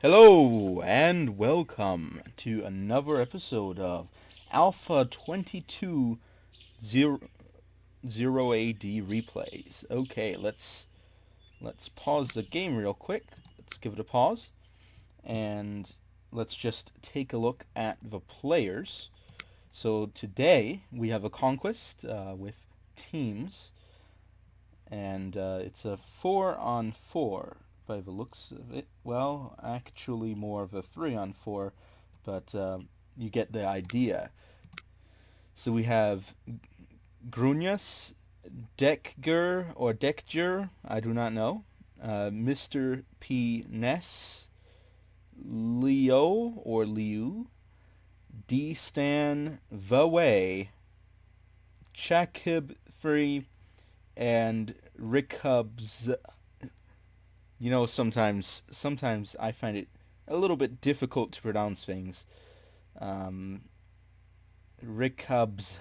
Hello and welcome to another episode of Alpha 22 AD replays. Okay, let's pause the game real quick. Let's give it a pause and let's just take a look at the players. So today we have a conquest with teams, and it's a 4-on-4 by the looks of it. Well, actually more of a 3-on-4, but you get the idea. So we have Grugnas, Dekger, I do not know, Mr. P. Ness, Leo or Liu, D. Stan, The Way, Chakib 3, and Rickubs. You know, sometimes I find it a little bit difficult to pronounce things. Rickubs,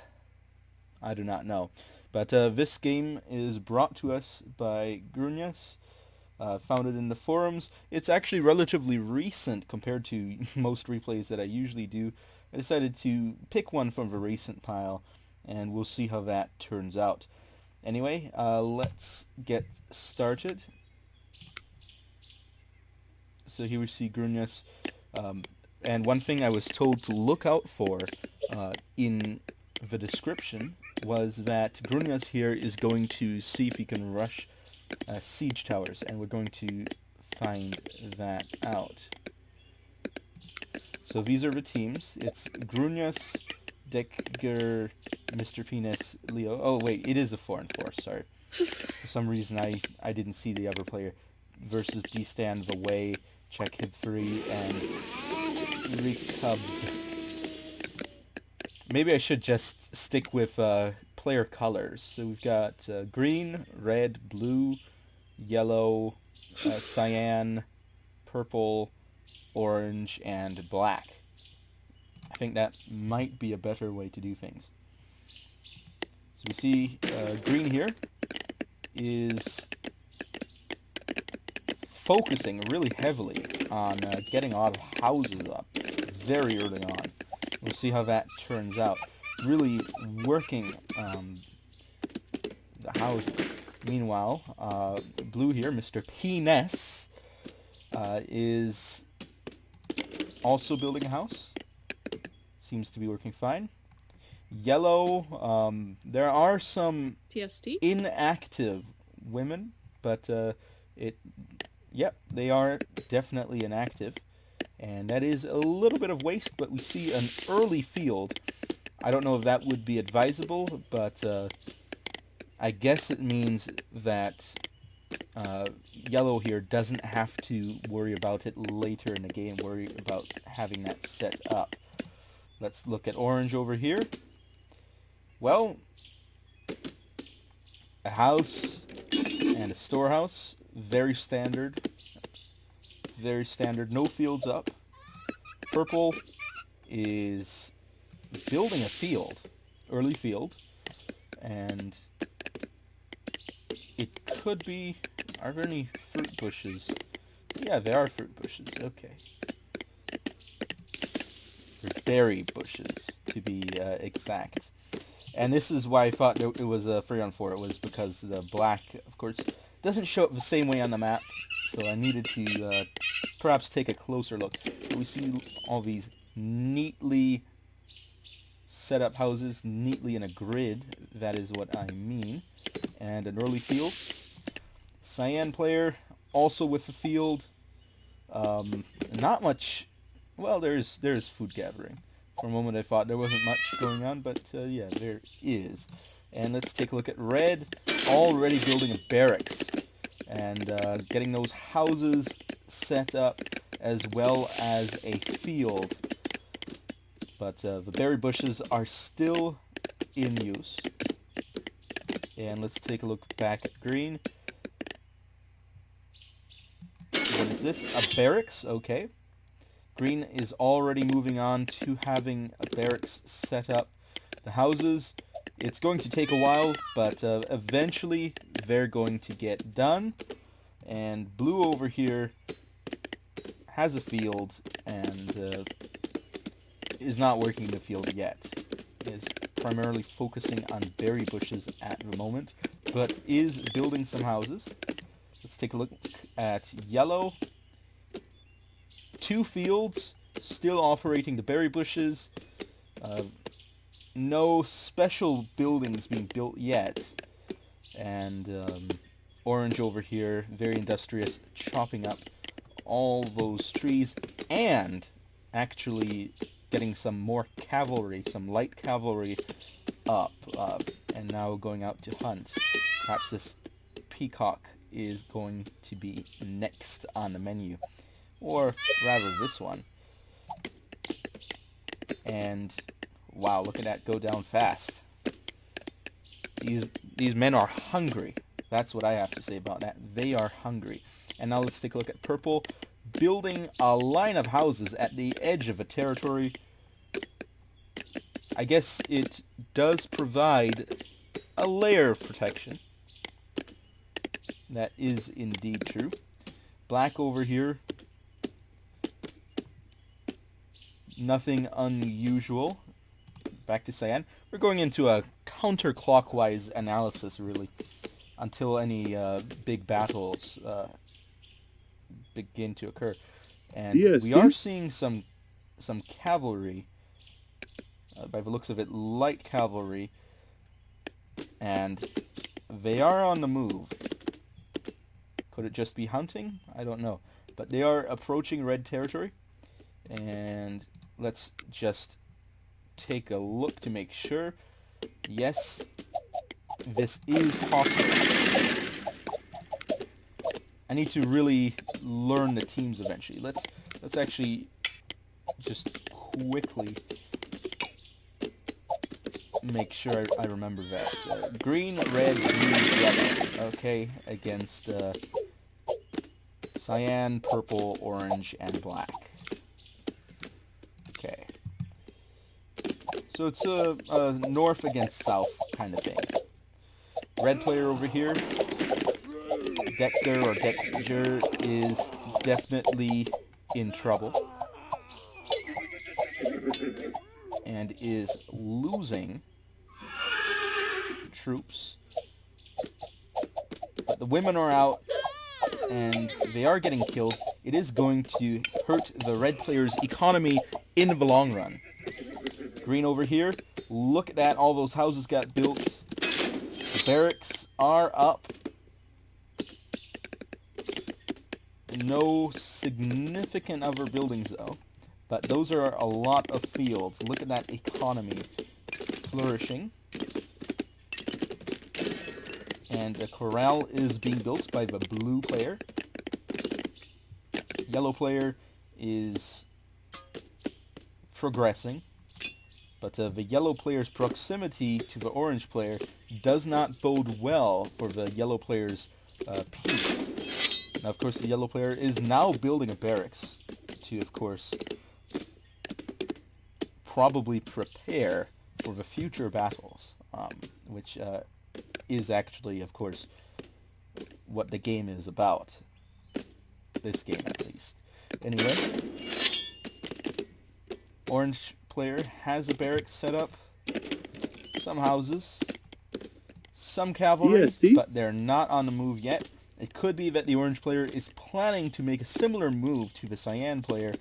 I do not know. But this game is brought to us by Grugnas, found it in the forums. It's actually relatively recent compared to most replays that I usually do. I decided to pick one from the recent pile, and we'll see how that turns out. Anyway, let's get started. So here we see Grugnas, and one thing I was told to look out for in the description was that Grugnas here is going to see if he can rush siege towers, and we're going to find that out. So these are the teams. It's Grugnas, Dekger, Mr. Penis, Leo. Oh wait, it is a 4-on-4, sorry. For some reason I didn't see the other player. Versus D-Stan, The Way, Check Hit 3, and Recubs. Maybe I should just stick with player colors. So we've got green, red, blue, yellow, cyan, purple, orange, and black. I think that might be a better way to do things. So we see green here is focusing really heavily on getting a lot of houses up very early on. We'll see how that turns out. Really working the houses. Meanwhile, blue here, Mr. Penis, is also building a house. Seems to be working fine. Yellow, there are some TST? inactive women, but yep, they are definitely inactive. And that is a little bit of waste, but we see an early field. I don't know if that would be advisable, but I guess it means that yellow here doesn't have to worry about it later in the game, worry about having that set up. Let's look at orange over here. Well, a house and a storehouse, very standard. Very standard, no fields up. Purple is building a field, early field, and it could be, are there any fruit bushes? Yeah, there are fruit bushes, okay. They're berry bushes, to be exact. And this is why I thought it was a 3-on-4, it was because the black, of course, doesn't show up the same way on the map, so I needed to perhaps take a closer look. We see all these neatly set up houses, neatly in a grid, that is what I mean, and an early field. Cyan player, also with the field. Not much, well, there's food gathering. For a moment I thought there wasn't much going on, but yeah, there is. And let's take a look at red, already building a barracks, and getting those houses set up as well as a field. But the berry bushes are still in use. And let's take a look back at green. What is this? A barracks? Okay. Green is already moving on to having a barracks set up. The houses, it's going to take a while, but eventually they're going to get done. And blue over here has a field and is not working the field yet. Is primarily focusing on berry bushes at the moment, but is building some houses. Let's take a look at yellow. 2 fields, still operating the berry bushes. No special buildings being built yet. And orange over here, very industrious, chopping up all those trees and actually getting some more cavalry, some light cavalry up, and now going out to hunt. Perhaps this peacock is going to be next on the menu, or rather this one. And wow, look at that go down fast. These men are hungry. That's what I have to say about that. They are hungry. And now let's take a look at purple, building a line of houses at the edge of a territory. I guess it does provide a layer of protection. That is indeed true. Black over here, nothing unusual. Back to cyan. We're going into a counterclockwise analysis, really, until any big battles begin to occur. And Yes, we are seeing some cavalry, by the looks of it, light cavalry, and they are on the move. Could it just be hunting? I don't know. But they are approaching red territory, and let's just take a look to make sure. Yes, this is possible. I need to really learn the teams eventually. Let's actually just quickly make sure I remember that. Green, red, blue, yellow. Okay, against cyan, purple, orange, and black. Okay. So it's a north against south kind of thing. Red player over here, Dector or Dector, is definitely in trouble and is losing troops. But the women are out and they are getting killed. It is going to hurt the red player's economy in the long run. Green over here, look at that, all those houses got built. The barracks are up. No significant other buildings though, but those are a lot of fields. Look at that economy flourishing. And a corral is being built by the blue player. Yellow player is progressing, but the yellow player's proximity to the orange player does not bode well for the yellow player's peace. Now, of course, the yellow player is now building a barracks to, of course, probably prepare for the future battles, which is actually, of course, what the game is about. This game, at least. Anyway, orange player has a barracks set up, some houses, some cavalry, Yes, see? but they're not on the move yet. It could be that the orange player is planning to make a similar move to the cyan player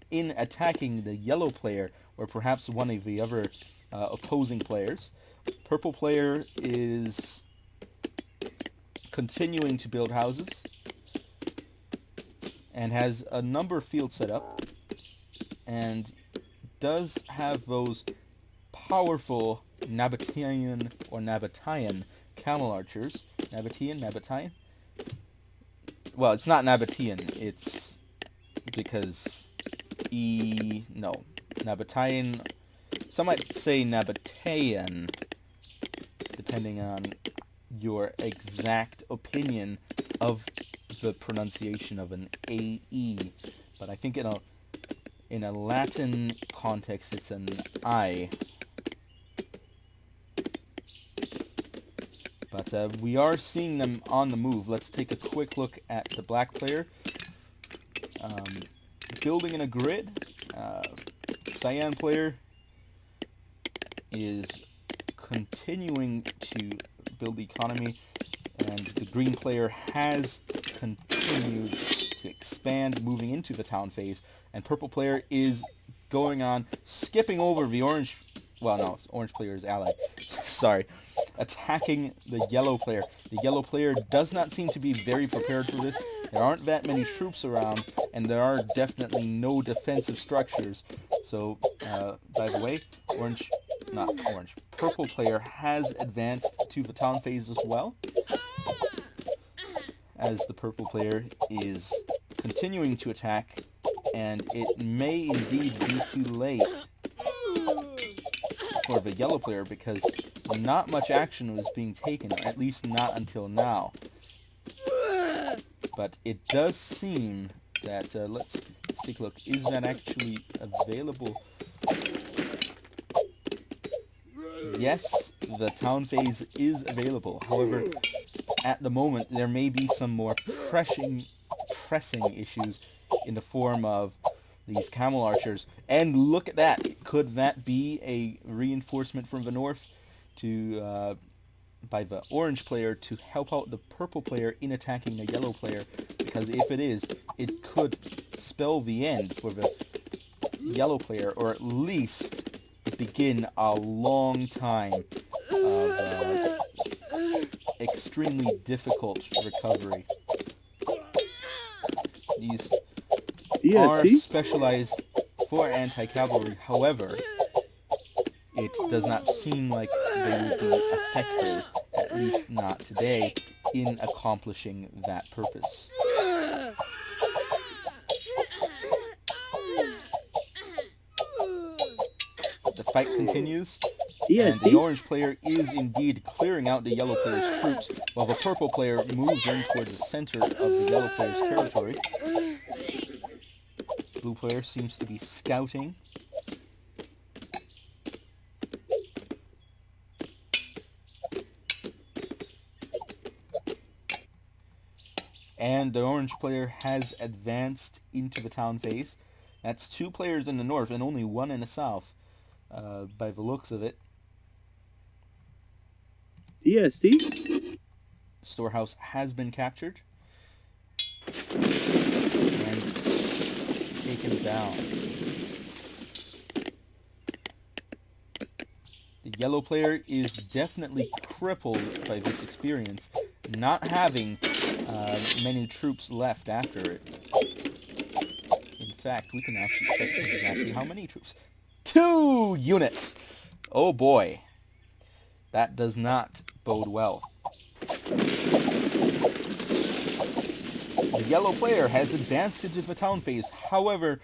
in attacking the yellow player, or perhaps one of the other opposing players. Purple player is continuing to build houses and has a number of fields set up and does have those powerful Nabatean or Nabatean camel archers. Nabatean? Well, it's not Nabatean, it's because Nabatean, some might say Nabatean, depending on your exact opinion of the pronunciation of an AE, but I think in a Latin context it's an I. But we are seeing them on the move. Let's take a quick look at the black player. building in a grid. Cyan player is continuing to build the economy, and the green player has continued to expand, moving into the town phase, and purple player is going on, skipping over the orange, well no, orange player is allied, sorry, attacking the yellow player. The yellow player does not seem to be very prepared for this. There aren't that many troops around, and there are definitely no defensive structures. So, by the way, purple player has advanced to the town phase as well, as the purple player is continuing to attack, and it may indeed be too late for the yellow player because not much action was being taken, at least not until now. But it does seem that, let's take a look, is that actually available? Yes, the town phase is available. However, at the moment, there may be some more pressing issues in the form of these camel archers. And look at that. Could that be a reinforcement from the north to by the orange player to help out the purple player in attacking the yellow player? Because if it is, it could spell the end for the yellow player, or at least begin a long time of extremely difficult recovery. These are specialized for anti-cavalry. However, it does not seem like they will be effective, at least not today, in accomplishing that purpose. The fight continues, and the orange player is indeed clearing out the yellow player's troops, while the purple player moves in towards the center of the yellow player's territory. Blue player seems to be scouting. And the orange player has advanced into the town phase. That's 2 players in the north and only 1 in the south, by the looks of it. ESD? Storehouse has been captured and taken down. The yellow player is definitely crippled by this experience, not having many troops left after it. In fact, we can actually check exactly how many troops. 2 units! Oh boy. That does not bode well. The yellow player has advanced into the town phase. However,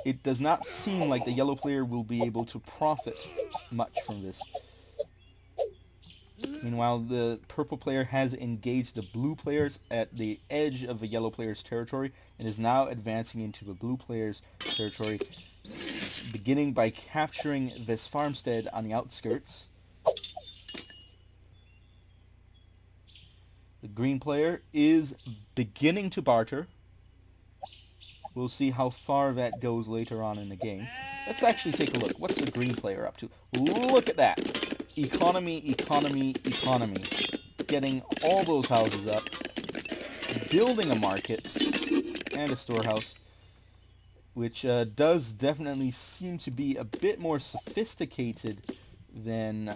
it does not seem like the yellow player will be able to profit much from this. Meanwhile, the purple player has engaged the blue players at the edge of the yellow player's territory and is now advancing into the blue player's territory, beginning by capturing this farmstead on the outskirts. The green player is beginning to barter. We'll see how far that goes later on in the game. Let's actually take a look. What's the green player up to? Look at that. Economy, economy, economy. Getting all those houses up. Building a market and a storehouse, which does definitely seem to be a bit more sophisticated than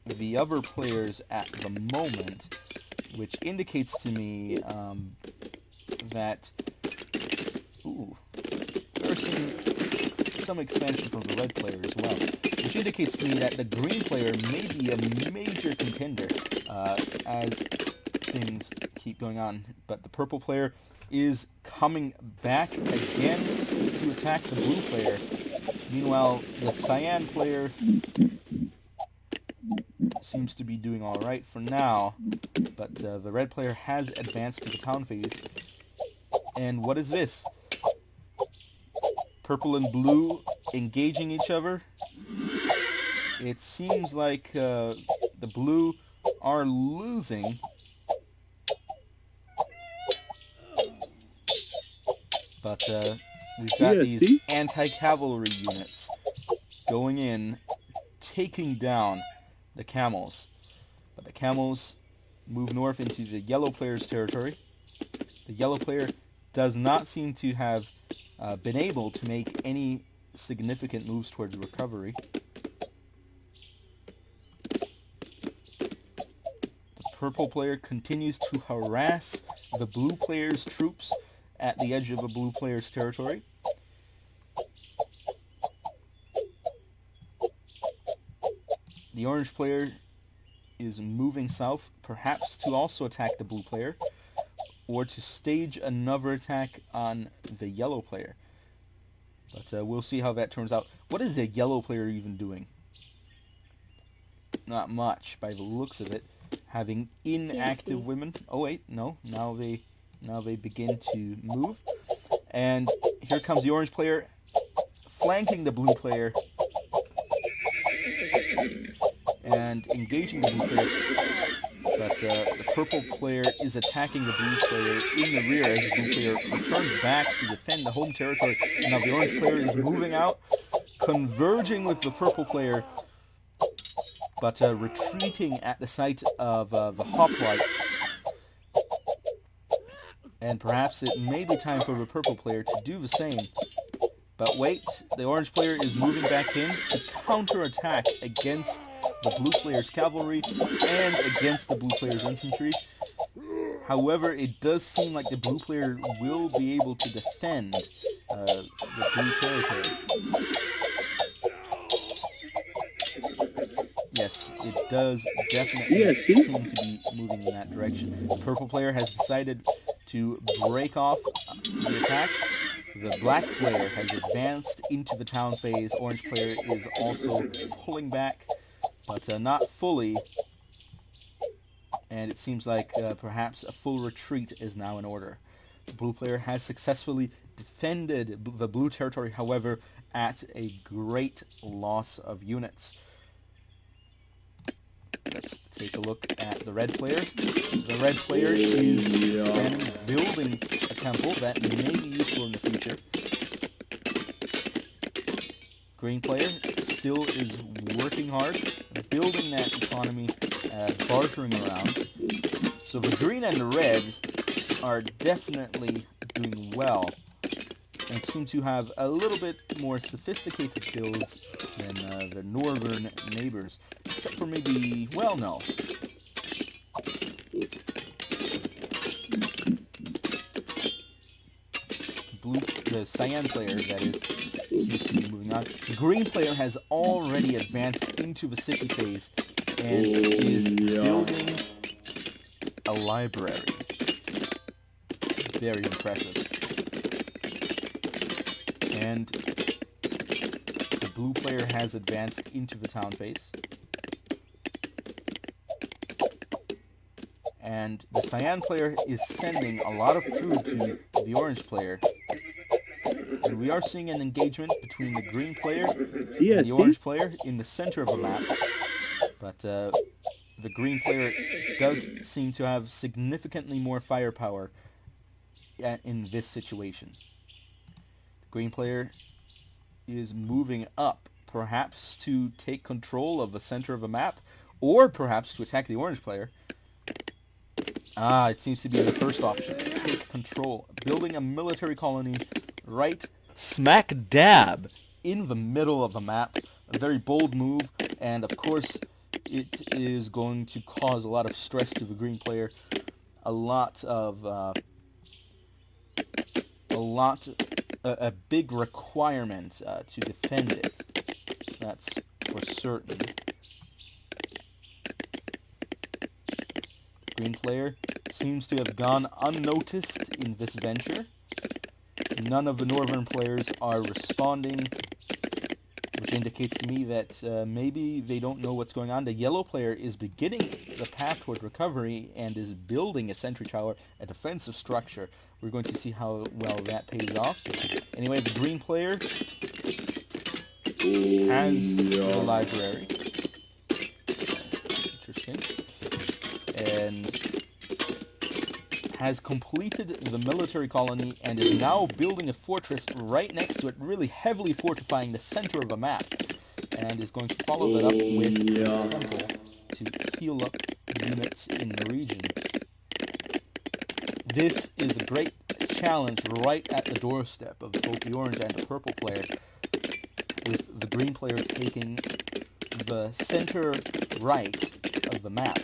the other players at the moment, which indicates to me that there's some expansion from the red player as well, which indicates to me that the green player may be a major contender as things keep going on. But the purple player is coming back again to attack the blue player. Meanwhile, the cyan player seems to be doing alright for now, but the red player has advanced to the town phase. And what is this? Purple and blue engaging each other. It seems like the blue are losing. But we've got Yeah, these see? anti-cavalry units going in, taking down the camels. But the camels move north into the yellow player's territory. The yellow player does not seem to have been able to make any significant moves towards recovery. The purple player continues to harass the blue player's troops at the edge of the blue player's territory. The orange player is moving south, perhaps to also attack the blue player, or to stage another attack on the yellow player. But we'll see how that turns out. What is the yellow player even doing? Not much, by the looks of it. Having inactive women. Oh wait, no. Now they begin to move. And here comes the orange player, flanking the blue player and engaging the blue player. But the purple player is attacking the blue player in the rear as the blue player returns back to defend the home territory. And now the orange player is moving out, converging with the purple player, but retreating at the sight of the hoplites. And perhaps it may be time for the purple player to do the same. But wait, the orange player is moving back in to counterattack against the blue player's cavalry and against the blue player's infantry. However, it does seem like the blue player will be able to defend the blue territory. Yes, it does definitely seem to be moving in that direction. The purple player has decided to break off the attack. The black player has advanced into the town phase. Orange player is also pulling back, but not fully. And it seems like perhaps a full retreat is now in order. The blue player has successfully defended the blue territory, however, at a great loss of units. Let's take a look at the red player. The red player is then building a temple that may be useful in the future. Green player still is working hard, building that economy, bartering around. So the green and the reds are definitely doing well and seem to have a little bit more sophisticated builds than the northern neighbors. Except for maybe, well, no. The cyan player, that is, seems to be moving on. The green player has already advanced into the city phase and is building a library. Very impressive. And the blue player has advanced into the town phase. And the cyan player is sending a lot of food to the orange player. And we are seeing an engagement between the green player and the orange player in the center of the map. But the green player does seem to have significantly more firepower in this situation. The green player is moving up, perhaps to take control of the center of the map, or perhaps to attack the orange player. It seems to be the first option. Take control. Building a military colony right smack dab in the middle of the map. A very bold move, and of course it is going to cause a lot of stress to the green player. A big requirement to defend it. That's for certain. Green player seems to have gone unnoticed in this venture. None of the northern players are responding, which indicates to me that maybe they don't know what's going on. The yellow player is beginning the path toward recovery and is building a sentry tower, a defensive structure. We're going to see how well that pays off. Anyway, the green player has the library. Interesting. And has completed the military colony and is now building a fortress right next to it, really heavily fortifying the center of a map, and is going to follow that up with a temple to heal up units in the region. This is a great challenge right at the doorstep of both the orange and the purple player, with the green player taking the center right of the map.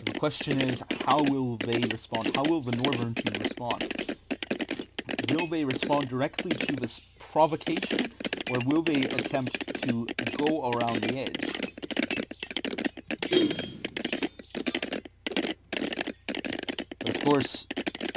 The question is, how will they respond? How will the northern team respond? Will they respond directly to this provocation, or will they attempt to go around the edge? But of course,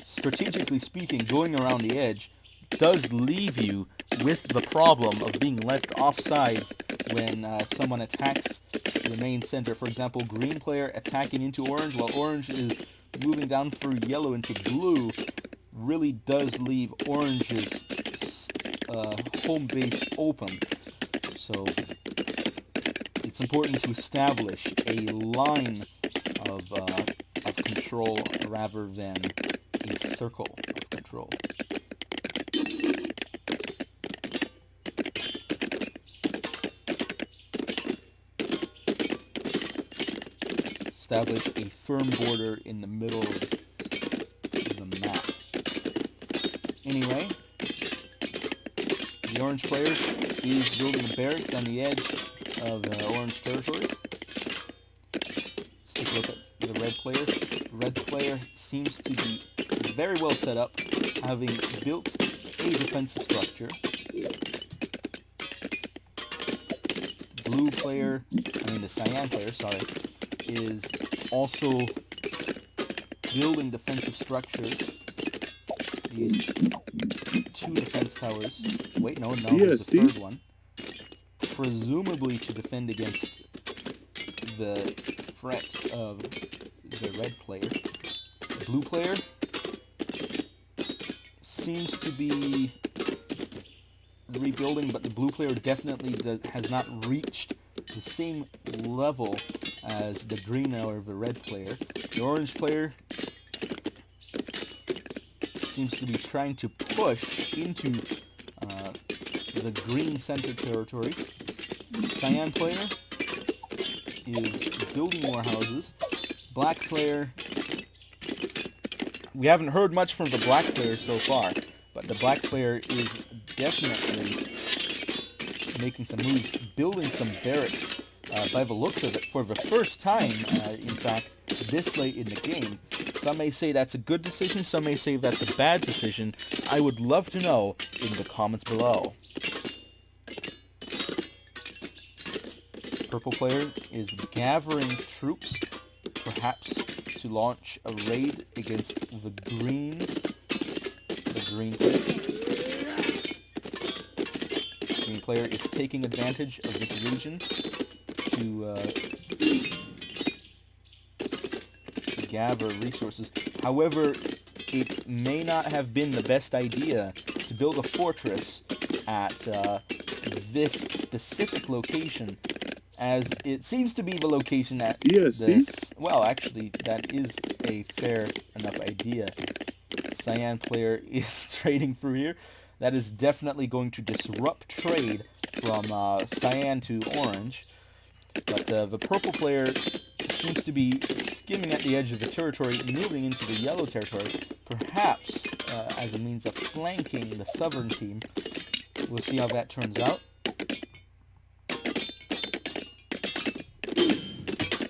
strategically speaking, going around the edge does leave you with the problem of being left offsides when someone attacks the main center. For example, green player attacking into orange while orange is moving down through yellow into blue really does leave orange's home base open. So it's important to establish a line of control rather than a circle of control. Establish a firm border in the middle of the map. Anyway, the orange player is building barracks on the edge of orange territory. Let's take a look at the red player. The red player seems to be very well set up, having built a defensive structure. Blue player, the cyan player, sorry, is also building defensive structures. These two defense towers. Wait, no, there's a third one. Presumably to defend against the threat of the red player. The blue player seems to be rebuilding, but the blue player definitely has not reached the same level as the green or the red player. The orange player seems to be trying to push into the green center territory. Cyan player is building more houses. Black player, we haven't heard much from the black player so far, but the black player is definitely making some moves, building some barracks, by the looks of it, for the first time, in fact, this late in the game. Some may say that's a good decision, some may say that's a bad decision. I would love to know in the comments below. Purple player is gathering troops, perhaps to launch a raid against the green player. Green player is taking advantage of this region to gather resources. However, it may not have been the best idea to build a fortress at this specific location, as it seems to be the location at well, actually, that is a fair enough idea. Cyan player is trading through here. That is definitely going to disrupt trade from cyan to orange. But the purple player seems to be skimming at the edge of the territory, moving into the yellow territory, perhaps as a means of flanking the southern team. We'll see how that turns out.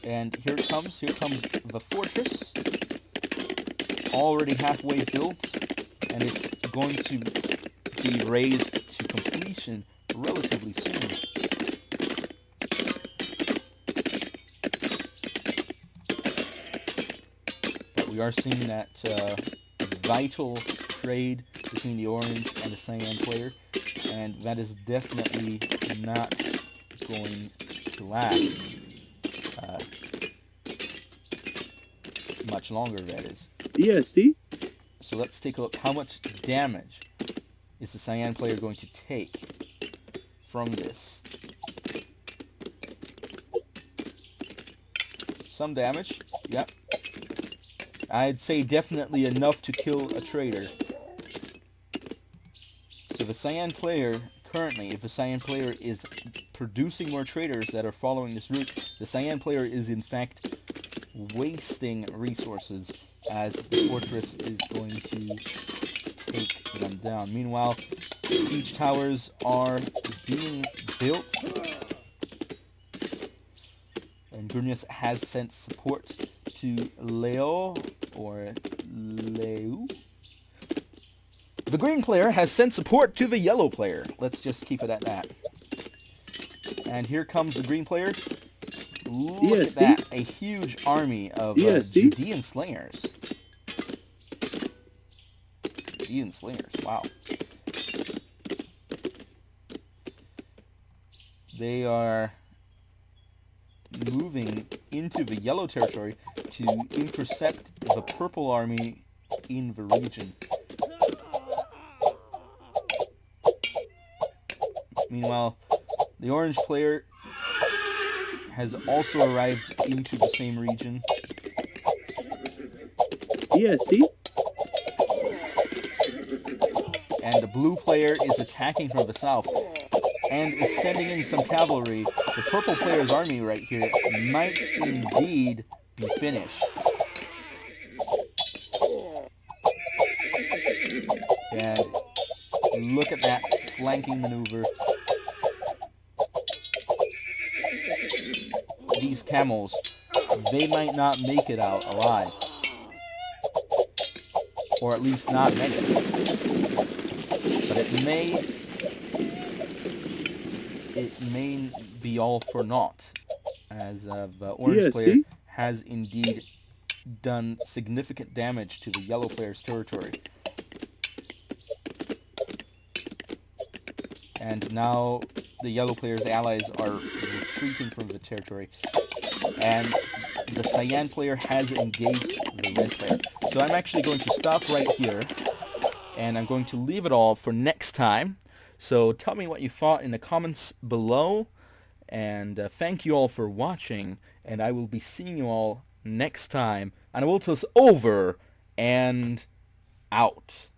And here it comes the fortress, already halfway built, and it's going to be raised to completion relatively soon. But we are seeing that vital trade between the orange and the cyan player, and that is definitely not going to last much longer, that is. ESD? So let's take a look. How much damage is the cyan player going to take? from this. Some damage, yep. I'd say definitely enough to kill a trader. So the Cyan player, currently, if the Cyan player is producing more traders that are following this route, the Cyan player is in fact wasting resources as the fortress is going to take them down. Meanwhile, siege towers are being built, and Grugnas has sent support to Leo, or Leu. The green player has sent support to the yellow player. Let's just keep it at that. And here comes the green player. Look at that. A huge army of Judean slingers. Judean slingers. Wow. They are moving into the yellow territory to intercept the purple army in the region. Meanwhile, the orange player has also arrived into the same region. ESD. And the blue player is attacking from the south and is sending in some cavalry. The purple player's army right here might indeed be finished. And look at that flanking maneuver. These camels, they might not make it out alive. Or at least not many. But it may be all for naught, as the orange player has indeed done significant damage to the yellow player's territory. And now the yellow player's allies are retreating from the territory. And the cyan player has engaged the red player. So I'm actually going to stop right here. And I'm going to leave it all for next time. So tell me what you thought in the comments below. And thank you all for watching. And I will be seeing you all next time. And I will tell us over and out.